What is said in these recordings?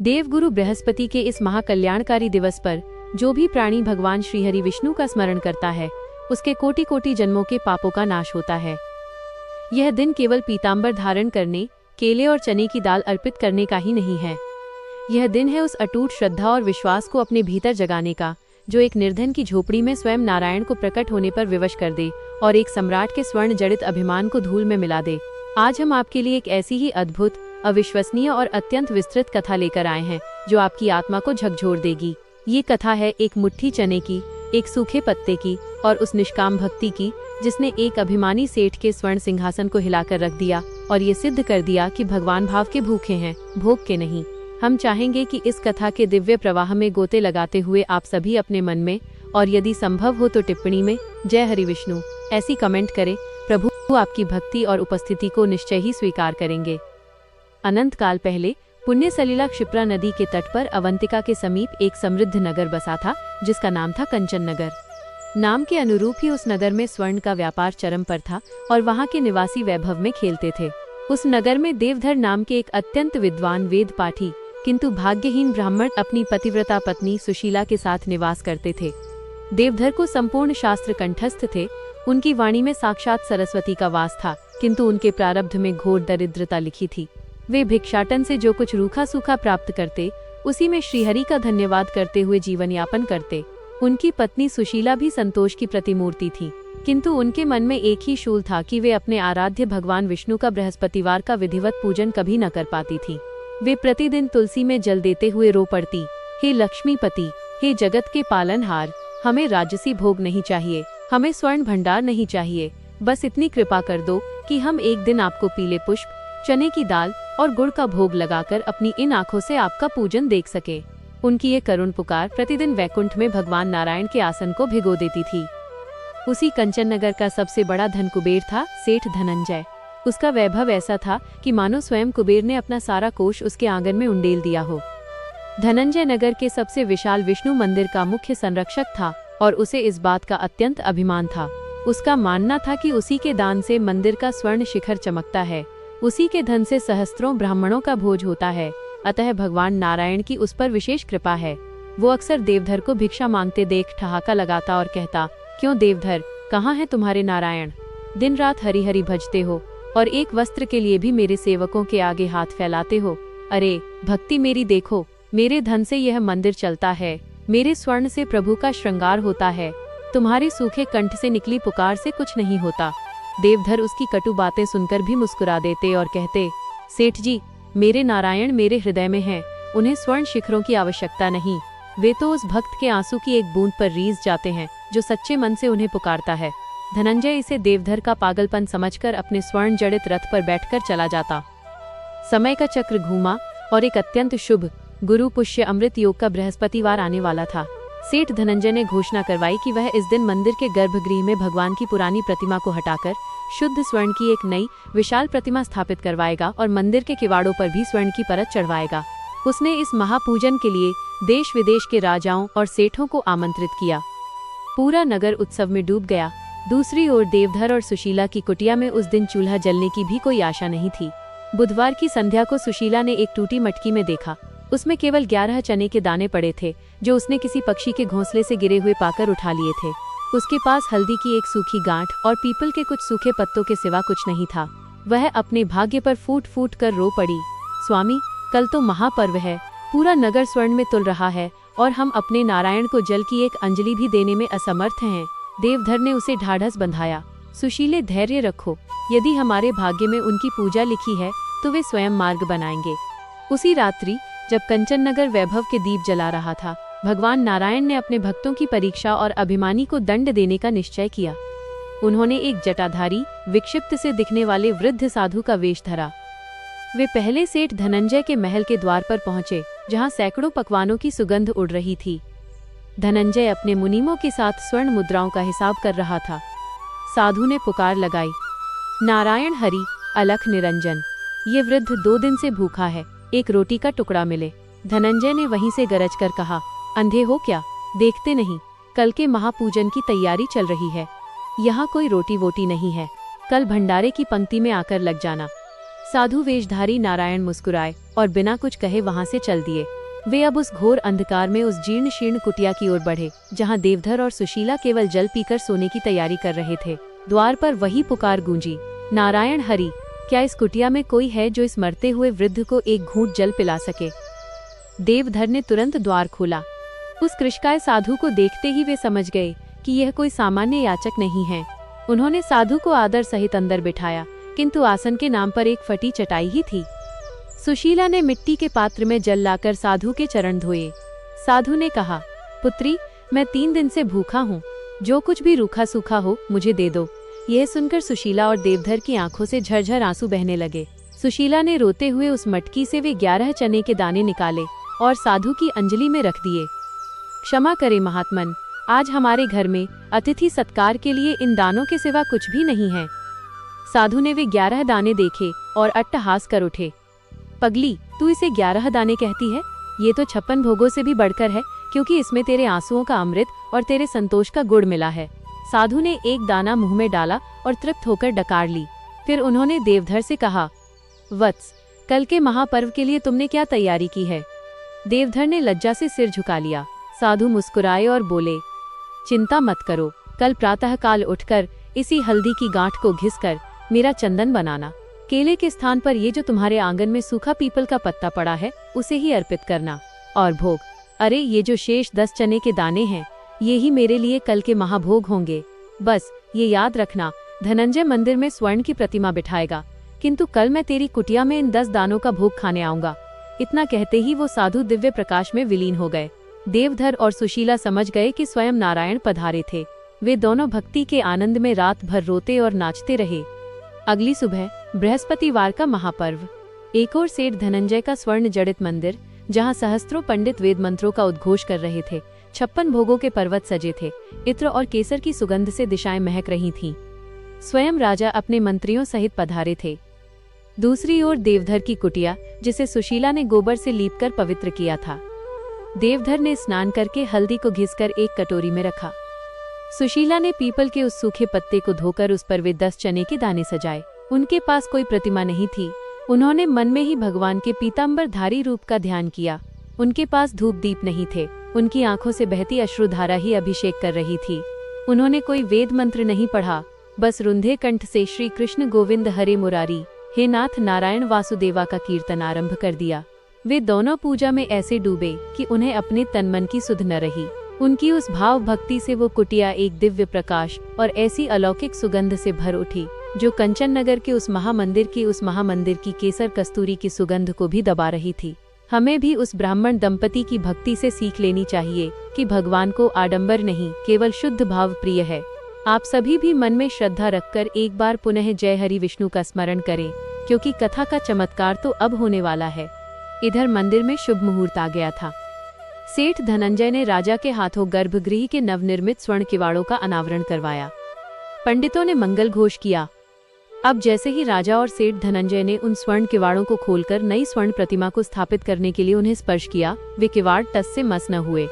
देवगुरु बृहस्पति के इस महाकल्याणकारी दिवस पर जो भी प्राणी भगवान श्रीहरि विष्णु का स्मरण करता है, उसके कोटि कोटि जन्मों के पापों का नाश होता है। यह दिन केवल पीतांबर धारण करने, केले और चने की दाल अर्पित करने का ही नहीं है। यह दिन है उस अटूट श्रद्धा और विश्वास को अपने भीतर जगाने का, जो एक निर्धन की झोपड़ी में स्वयं नारायण को प्रकट होने पर विवश कर दे और एक सम्राट के स्वर्ण जड़ित अभिमान को धूल में मिला दे। आज हम आपके लिए एक ऐसी ही अद्भुत, अविश्वसनीय और अत्यंत विस्तृत कथा लेकर आए हैं, जो आपकी आत्मा को झकझोर देगी। ये कथा है एक मुट्ठी चने की, एक सूखे पत्ते की और उस निष्काम भक्ति की, जिसने एक अभिमानी सेठ के स्वर्ण सिंहासन को हिलाकर रख दिया और ये सिद्ध कर दिया कि भगवान भाव के भूखे हैं, भोग के नहीं। हम चाहेंगे कि इस कथा के दिव्य प्रवाह में गोते लगाते हुए आप सभी अपने मन में, और यदि संभव हो तो टिप्पणी में, जय हरि विष्णु ऐसी कमेंट करें। प्रभु आपकी भक्ति और उपस्थिति को निश्चय ही स्वीकार करेंगे। अनंत काल पहले पुण्य सलिला क्षिप्रा नदी के तट पर अवंतिका के समीप एक समृद्ध नगर बसा था, जिसका नाम था कंचन नगर। नाम के अनुरूप ही उस नगर में स्वर्ण का व्यापार चरम पर था और वहां के निवासी वैभव में खेलते थे। उस नगर में देवधर नाम के एक अत्यंत विद्वान वेद पाठी किंतु भाग्यहीन ब्राह्मण अपनी पतिव्रता पत्नी सुशीला के साथ निवास करते थे। देवधर को संपूर्ण शास्त्र कंठस्थ थे, उनकी वाणी में साक्षात सरस्वती का वास था, किंतु उनके प्रारब्ध में घोर दरिद्रता लिखी थी। वे भिक्षाटन से जो कुछ रूखा सूखा प्राप्त करते, उसी में श्रीहरि का धन्यवाद करते हुए जीवन यापन करते। उनकी पत्नी सुशीला भी संतोष की प्रतिमूर्ति थी, किंतु उनके मन में एक ही शूल था कि वे अपने आराध्य भगवान विष्णु का बृहस्पतिवार का विधिवत पूजन कभी न कर पाती थी। वे प्रतिदिन तुलसी में जल देते हुए रो पड़ती, हे लक्ष्मीपति, हे जगत के पालनहार, हमें राजसी भोग नहीं चाहिए, हमें स्वर्ण भंडार नहीं चाहिए, बस इतनी कृपा कर दो कि हम एक दिन आपको पीले पुष्प, चने की दाल और गुड़ का भोग लगाकर अपनी इन आँखों से आपका पूजन देख सके। उनकी ये करुण पुकार प्रतिदिन वैकुंठ में भगवान नारायण के आसन को भिगो देती थी। उसी कंचन नगर का सबसे बड़ा धन कुबेर था सेठ धनंजय। उसका वैभव ऐसा था कि मानो स्वयं कुबेर ने अपना सारा कोष उसके आंगन में उंडेल दिया हो। धनंजय नगर के सबसे विशाल विष्णु मंदिर का मुख्य संरक्षक था और उसे इस बात का अत्यंत अभिमान था। उसका मानना था कि उसी के दान से मंदिर का स्वर्ण शिखर चमकता है, उसी के धन से सहस्त्रों ब्राह्मणों का भोज होता है, अतः भगवान नारायण की उस पर विशेष कृपा है। वो अक्सर देवधर को भिक्षा मांगते देख ठहाका लगाता और कहता, क्यों देवधर, कहाँ है तुम्हारे नारायण? दिन रात हरि हरि भजते हो और एक वस्त्र के लिए भी मेरे सेवकों के आगे हाथ फैलाते हो। अरे भक्ति मेरी देखो, मेरे धन से यह मंदिर चलता है, मेरे स्वर्ण से प्रभु का श्रृंगार होता है, तुम्हारे सूखे कंठ से निकली पुकार से कुछ नहीं होता। देवधर उसकी कटु बातें सुनकर भी मुस्कुरा देते और कहते, सेठ जी, मेरे नारायण मेरे हृदय में हैं, उन्हें स्वर्ण शिखरों की आवश्यकता नहीं, वे तो उस भक्त के आंसू की एक बूंद पर रीझ जाते हैं जो सच्चे मन से उन्हें पुकारता है। धनंजय इसे देवधर का पागलपन समझकर अपने स्वर्ण जड़ित रथ पर बैठकर चला जाता। समय का चक्र घूमा और एक अत्यंत शुभ गुरु पुष्य अमृत योग का बृहस्पतिवार आने वाला था। सेठ धनंजय ने घोषणा करवाई कि वह इस दिन मंदिर के गर्भगृह में भगवान की पुरानी प्रतिमा को हटाकर शुद्ध स्वर्ण की एक नई विशाल प्रतिमा स्थापित करवाएगा और मंदिर के किवाड़ों पर भी स्वर्ण की परत चढ़वाएगा। उसने इस महापूजन के लिए देश विदेश के राजाओं और सेठों को आमंत्रित किया। पूरा नगर उत्सव में डूब गया। दूसरी ओर देवधर और सुशीला की कुटिया में उस दिन चूल्हा जलने की भी कोई आशा नहीं थी। बुधवार की संध्या को सुशीला ने एक टूटी मटकी में देखा। उसमें केवल 11 चने के दाने पड़े थे, जो उसने किसी पक्षी के घोंसले से गिरे हुए पाकर उठा लिए थे। उसके पास हल्दी की एक सूखी गांठ और पीपल के कुछ सूखे पत्तों के सिवा कुछ नहीं था। वह अपने भाग्य पर फूट फूट कर रो पड़ी, स्वामी, कल तो महापर्व है, पूरा नगर स्वर्ण में तुल रहा है और हम अपने नारायण को जल की एक अंजलि भी देने में असमर्थ हैं। देवधर ने उसे ढाढ़स बंधाया, सुशीले, धैर्य रखो, यदि हमारे भाग्य में उनकी पूजा लिखी है तो वे स्वयं मार्ग बनाएंगे। उसी रात्रि जब कंचन नगर वैभव के दीप जला रहा था, भगवान नारायण ने अपने भक्तों की परीक्षा और अभिमानी को दंड देने का निश्चय किया। उन्होंने एक जटाधारी, विक्षिप्त से दिखने वाले वृद्ध साधु का वेश धरा। वे पहले सेठ धनंजय के महल के द्वार पर पहुंचे, जहां सैकड़ों पकवानों की सुगंध उड़ रही थी। धनंजय अपने मुनीमों के साथ स्वर्ण मुद्राओं का हिसाब कर रहा था। साधु ने पुकार लगाई, नारायण हरि, अलख निरंजन, ये वृद्ध 2 दिन से भूखा है, एक रोटी का टुकड़ा मिले। धनंजय ने वहीं से गरज कर कहा, अंधे हो क्या, देखते नहीं, कल के महापूजन की तैयारी चल रही है, यहाँ कोई रोटी वोटी नहीं है, कल भंडारे की पंक्ति में आकर लग जाना। साधु वेशधारी नारायण मुस्कुराए और बिना कुछ कहे वहां से चल दिए। वे अब उस घोर अंधकार में उस जीर्ण शीर्ण कुटिया की ओर बढ़े, जहां देवधर और सुशीला केवल जल पीकर सोने की तैयारी कर रहे थे। द्वार पर वही पुकार गूंजी, नारायण हरि, क्या इस कुटिया में कोई है जो इस मरते हुए वृद्ध को एक घूंट जल पिला सके? देवधर ने तुरंत द्वार खोला। उस कृशकाय साधु को देखते ही वे समझ गए कि यह कोई सामान्य याचक नहीं है। उन्होंने साधु को आदर सहित अंदर बिठाया, किंतु आसन के नाम पर एक फटी चटाई ही थी। सुशीला ने मिट्टी के पात्र में जल लाकर साधु के चरण धोए। साधु ने कहा, पुत्री, मैं 3 दिन से भूखा हूँ, जो कुछ भी रूखा सूखा हो मुझे दे दो। यह सुनकर सुशीला और देवधर की आंखों से झरझर आंसू बहने लगे। सुशीला ने रोते हुए उस मटकी से वे 11 चने के दाने निकाले और साधु की अंजलि में रख दिए। क्षमा करे महात्मन, आज हमारे घर में अतिथि सत्कार के लिए इन दानों के सिवा कुछ भी नहीं है। साधु ने वे 11 दाने देखे और अट्टहास कर उठे। पगली, तू इसे 11 दाने कहती है? ये तो 56 भोगों से भी बढ़कर है, क्योंकि इसमें तेरे आंसुओं का अमृत और तेरे संतोष का गुड़ मिला है। साधु ने एक दाना मुंह में डाला और तृप्त होकर डकार ली। फिर उन्होंने देवधर से कहा, वत्स, कल के महापर्व के लिए तुमने क्या तैयारी की है? देवधर ने लज्जा से सिर झुका लिया। साधु मुस्कुराए और बोले, चिंता मत करो, कल प्रातःकाल उठकर इसी हल्दी की गांठ को घिसकर मेरा चंदन बनाना। केले के स्थान पर ये जो तुम्हारे आंगन में सूखा पीपल का पत्ता पड़ा है, उसे ही अर्पित करना। और भोग, अरे ये जो शेष 10 चने के दाने हैं, ये ही मेरे लिए कल के महाभोग होंगे। बस ये याद रखना, धनंजय मंदिर में स्वर्ण की प्रतिमा बिठाएगा, किंतु कल मैं तेरी कुटिया में इन 10 दानों का भोग खाने आऊंगा। इतना कहते ही वो साधु दिव्य प्रकाश में विलीन हो गए। देवधर और सुशीला समझ गए कि स्वयं नारायण पधारे थे। वे दोनों भक्ति के आनंद में रात भर रोते और नाचते रहे। अगली सुबह बृहस्पतिवार का महापर्व। एक और सेठ धनंजय का स्वर्ण जड़ित मंदिर, जहां सहस्त्रों पंडित वेद मंत्रों का उद्घोष कर रहे थे। 56 भोगों के पर्वत सजे थे। इत्र और केसर की सुगंध से दिशाएं महक रही थीं। स्वयं राजा अपने मंत्रियों सहित पधारे थे। दूसरी ओर देवधर की कुटिया, जिसे सुशीला ने गोबर से लीपकर पवित्र किया था। देवधर ने स्नान करके हल्दी को घिसकर एक कटोरी में रखा। सुशीला ने पीपल के उस सूखे पत्ते को धोकर उस पर वे 10 चने के दाने सजाए। उनके पास कोई प्रतिमा नहीं थी। उन्होंने मन में ही भगवान के पीतांबरधारी रूप का ध्यान किया। उनके पास धूप दीप नहीं थे। उनकी आंखों से बहती अश्रुधारा ही अभिषेक कर रही थी। उन्होंने कोई वेद मंत्र नहीं पढ़ा, बस रुंधे कंठ से श्री कृष्ण गोविंद हरे मुरारी, हे नाथ नारायण वासुदेवा का कीर्तन आरंभ कर दिया। वे दोनों पूजा में ऐसे डूबे कि उन्हें अपने तन मन की सुध न रही। उनकी उस भाव भक्ति से वो कुटिया एक दिव्य प्रकाश और ऐसी अलौकिक सुगंध से भर उठी, जो कंचन नगर के उस महामंदिर की केसर कस्तूरी की सुगंध को भी दबा रही थी। हमें भी उस ब्राह्मण दंपति की भक्ति से सीख लेनी चाहिए कि भगवान को आडंबर नहीं, केवल शुद्ध भाव प्रिय है। आप सभी भी मन में श्रद्धा रखकर एक बार पुनः जय हरि विष्णु का स्मरण करें, क्योंकि कथा का चमत्कार तो अब होने वाला है। इधर मंदिर में शुभ मुहूर्त आ गया था। सेठ धनंजय ने राजा के हाथों गर्भगृह के नवनिर्मित स्वर्ण किवाड़ों का अनावरण करवाया। पंडितों ने मंगल घोष किया। अब जैसे ही राजा और सेठ धनंजय ने उन स्वर्ण किवाड़ों को खोलकर नई स्वर्ण प्रतिमा को स्थापित करने के लिए उन्हें स्पर्श किया, वे किवाड़ टस से मस न हुए।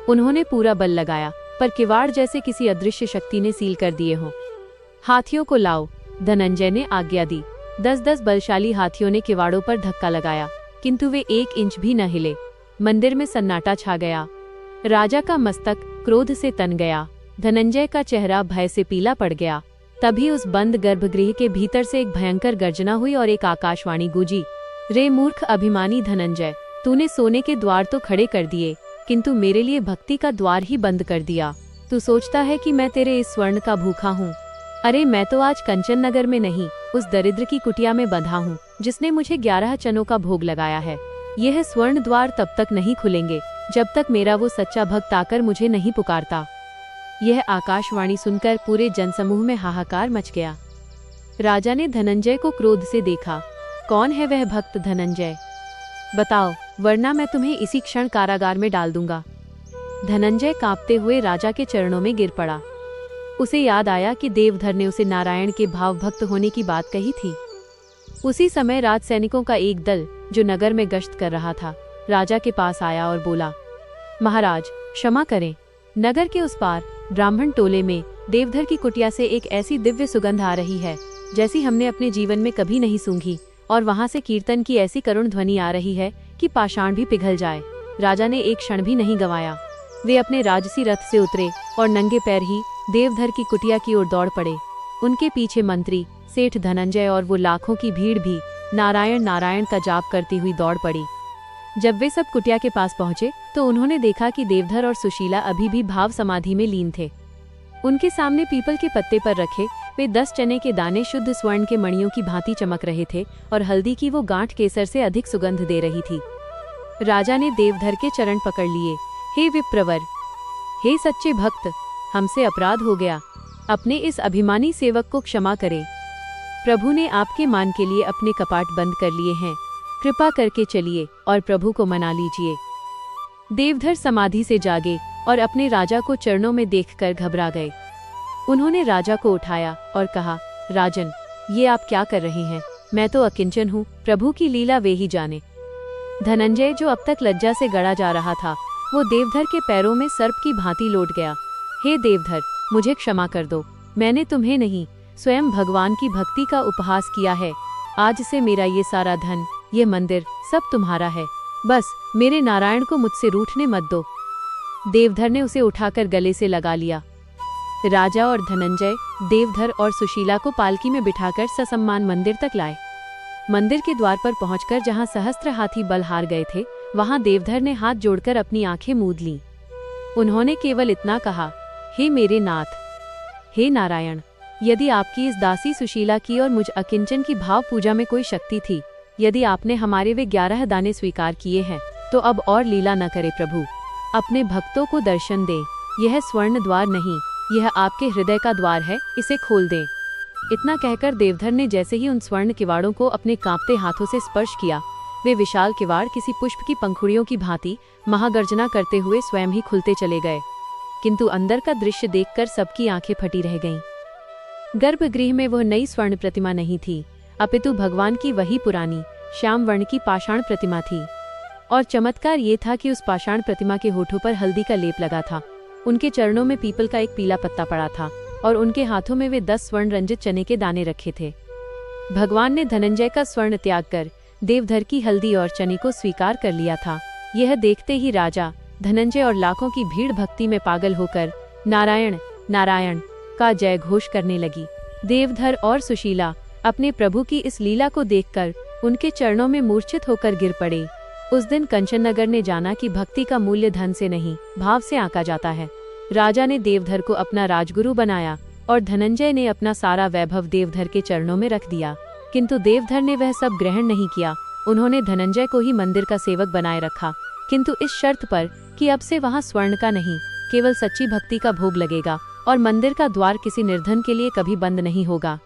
उन्होंने पूरा बल लगाया, पर किवाड़ जैसे किसी अदृश्य शक्ति ने सील कर दिए हों। हाथियों को लाओ, धनंजय ने आज्ञा दी। 10-10 बलशाली हाथियों ने किवाड़ों पर धक्का लगाया, किंतु वे 1 इंच भी न हिले। मंदिर में सन्नाटा छा गया। राजा का मस्तक क्रोध से तन गया। धनंजय का चेहरा भय से पीला पड़ गया। तभी उस बंद गर्भगृह के भीतर से एक भयंकर गर्जना हुई और एक आकाशवाणी गूंजी, रे मूर्ख अभिमानी धनंजय, तूने सोने के द्वार तो खड़े कर दिए, किंतु मेरे लिए भक्ति का द्वार ही बंद कर दिया। तू सोचता है कि मैं तेरे इस स्वर्ण का भूखा हूँ? अरे मैं तो आज कंचन नगर में नहीं, उस दरिद्र की कुटिया में बंधा हूँ, जिसने मुझे 11 चनों का भोग लगाया है। यह स्वर्ण द्वार तब तक नहीं खुलेंगे जब तक मेरा वो सच्चा भक्त आकर मुझे नहीं पुकारता। यह आकाशवाणी सुनकर पूरे जनसमूह में हाहाकार मच गया। राजा ने धनंजय को क्रोध से देखा। कौन है वह भक्त धनंजय? बताओ, वरना मैं तुम्हें इसी क्षण कारागार में डाल दूंगा। धनंजय कांपते हुए राजा के चरणों में गिर पड़ा। उसे याद आया कि देवधर ने उसे नारायण के भाव भक्त होने की बात कही थी। उसी समय राज सैनिकों का एक दल, जो नगर में गश्त कर रहा था, राजा के पास आया और बोला, महाराज क्षमा करें, नगर के उस पार ब्राह्मण टोले में देवधर की कुटिया से एक ऐसी दिव्य सुगंध आ रही है, जैसी हमने अपने जीवन में कभी नहीं सूंघी और वहां से कीर्तन की ऐसी करुण ध्वनि आ रही है कि पाषाण भी पिघल जाए। राजा ने एक क्षण भी नहीं गंवाया। वे अपने राजसी रथ से उतरे और नंगे पैर ही देवधर की कुटिया की ओर दौड़ पड़े। उनके पीछे मंत्री, सेठ धनंजय और वो लाखों की भीड़ भी नारायण नारायण का जाप करती हुई दौड़ पड़ी। जब वे सब कुटिया के पास पहुंचे तो उन्होंने देखा कि देवधर और सुशीला अभी भी भाव समाधि में लीन थे। उनके सामने पीपल के पत्ते पर रखे वे 10 चने के दाने शुद्ध स्वर्ण के मणियों की भांति चमक रहे थे और हल्दी की वो गांठ केसर से अधिक सुगंध दे रही थी। राजा ने देवधर के चरण पकड़ लिए। हे विप्रवर, हे सच्चे भक्त, हमसे अपराध हो गया, अपने इस अभिमानी सेवक को क्षमा करें। प्रभु ने आपके मान के लिए अपने कपाट बंद कर लिए हैं, कृपा करके चलिए और प्रभु को मना लीजिए। देवधर समाधि से जागे और अपने राजा को चरणों में देखकर घबरा गए। उन्होंने राजा को उठाया और कहा, राजन, ये आप क्या कर रहे हैं? मैं तो अकिंचन हूँ, प्रभु की लीला वे ही जाने। धनंजय, जो अब तक लज्जा से गड़ा जा रहा था, वो देवधर के पैरों में सर्प की भांति लौट गया। हे देवधर, मुझे क्षमा कर दो, मैंने तुम्हें नहीं, स्वयं भगवान की भक्ति का उपहास किया है। आज से मेरा ये सारा धन, ये मंदिर, सब तुम्हारा है। बस मेरे नारायण को मुझसे रूठने मत दो। देवधर ने उसे उठाकर गले से लगा लिया। राजा और धनंजय देवधर और सुशीला को पालकी में बिठाकर ससम्मान मंदिर तक लाए। मंदिर के द्वार पर पहुंचकर जहां सहस्त्र हाथी बल हार गए थे, वहां देवधर ने हाथ जोड़कर अपनी आंखें मूंद लीं। उन्होंने केवल इतना कहा, हे मेरे नाथ, हे नारायण, यदि आपकी इस दासी सुशीला की और मुझ अकिंचन की भाव पूजा में कोई शक्ति थी, यदि आपने हमारे वे 11 दाने स्वीकार किए हैं, तो अब और लीला न करे प्रभु, अपने भक्तों को दर्शन दें। यह स्वर्ण द्वार नहीं, यह आपके हृदय का द्वार है, इसे खोल दें। इतना कहकर देवधर ने जैसे ही उन स्वर्ण किवाड़ों को अपने कांपते हाथों से स्पर्श किया, वे विशाल किवाड़ किसी पुष्प की पंखुड़ियों की भांति महागर्जना करते हुए स्वयं ही खुलते चले गए। किंतु अंदर का दृश्य देखकर सबकी आंखें फटी रह गईं। गर्भगृह में वह नई स्वर्ण प्रतिमा नहीं थी, अपितु भगवान की वही पुरानी श्याम वर्ण की पाषाण प्रतिमा थी। और चमत्कार ये था कि उस पाषाण प्रतिमा के होठों पर हल्दी का लेप लगा था, उनके चरणों में पीपल का एक पीला पत्ता पड़ा था और उनके हाथों में वे 10 स्वर्ण रंजित चने के दाने रखे थे। भगवान ने धनंजय का स्वर्ण त्याग कर देवधर की हल्दी और चने को स्वीकार कर लिया था। यह देखते ही राजा, धनंजय और लाखों की भीड़ भक्ति में पागल होकर नारायण नारायण का जय घोष करने लगी। देवधर और सुशीला अपने प्रभु की इस लीला को देखकर उनके चरणों में मूर्छित होकर गिर पड़े। उस दिन कंचन नगर ने जाना कि भक्ति का मूल्य धन से नहीं, भाव से आंका जाता है। राजा ने देवधर को अपना राजगुरु बनाया और धनंजय ने अपना सारा वैभव देवधर के चरणों में रख दिया। किंतु देवधर ने वह सब ग्रहण नहीं किया। उन्होंने धनंजय को ही मंदिर का सेवक बनाए रखा, किंतु इस शर्त पर कि अब से वहां स्वर्ण का नहीं, केवल सच्ची भक्ति का भोग लगेगा और मंदिर का द्वार किसी निर्धन के लिए कभी बंद नहीं होगा।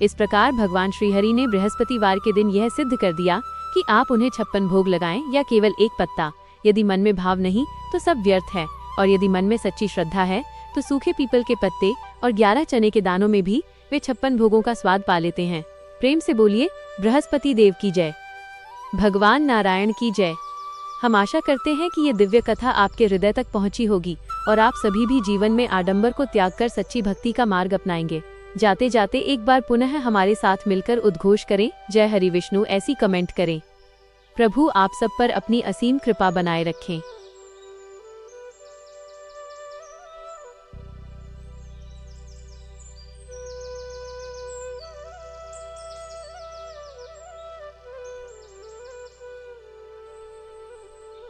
इस प्रकार भगवान श्रीहरि ने बृहस्पतिवार के दिन यह सिद्ध कर दिया कि आप उन्हें 56 भोग लगाएं या केवल एक पत्ता, यदि मन में भाव नहीं तो सब व्यर्थ है, और यदि मन में सच्ची श्रद्धा है तो सूखे पीपल के पत्ते और 11 चने के दानों में भी वे 56 भोगों का स्वाद पा लेते हैं। प्रेम से बोलिए, बृहस्पति देव की जय, भगवान नारायण की जय। हम आशा करते हैं कि ये दिव्य कथा आपके हृदय तक पहुंची होगी और आप सभी भी जीवन में आडंबर को त्याग कर सच्ची भक्ति का मार्ग अपनाएंगे। जाते जाते एक बार पुनः हमारे साथ मिलकर उद्घोष करें, जय हरि विष्णु, ऐसी कमेंट करें। प्रभु आप सब पर अपनी असीम कृपा बनाए रखें।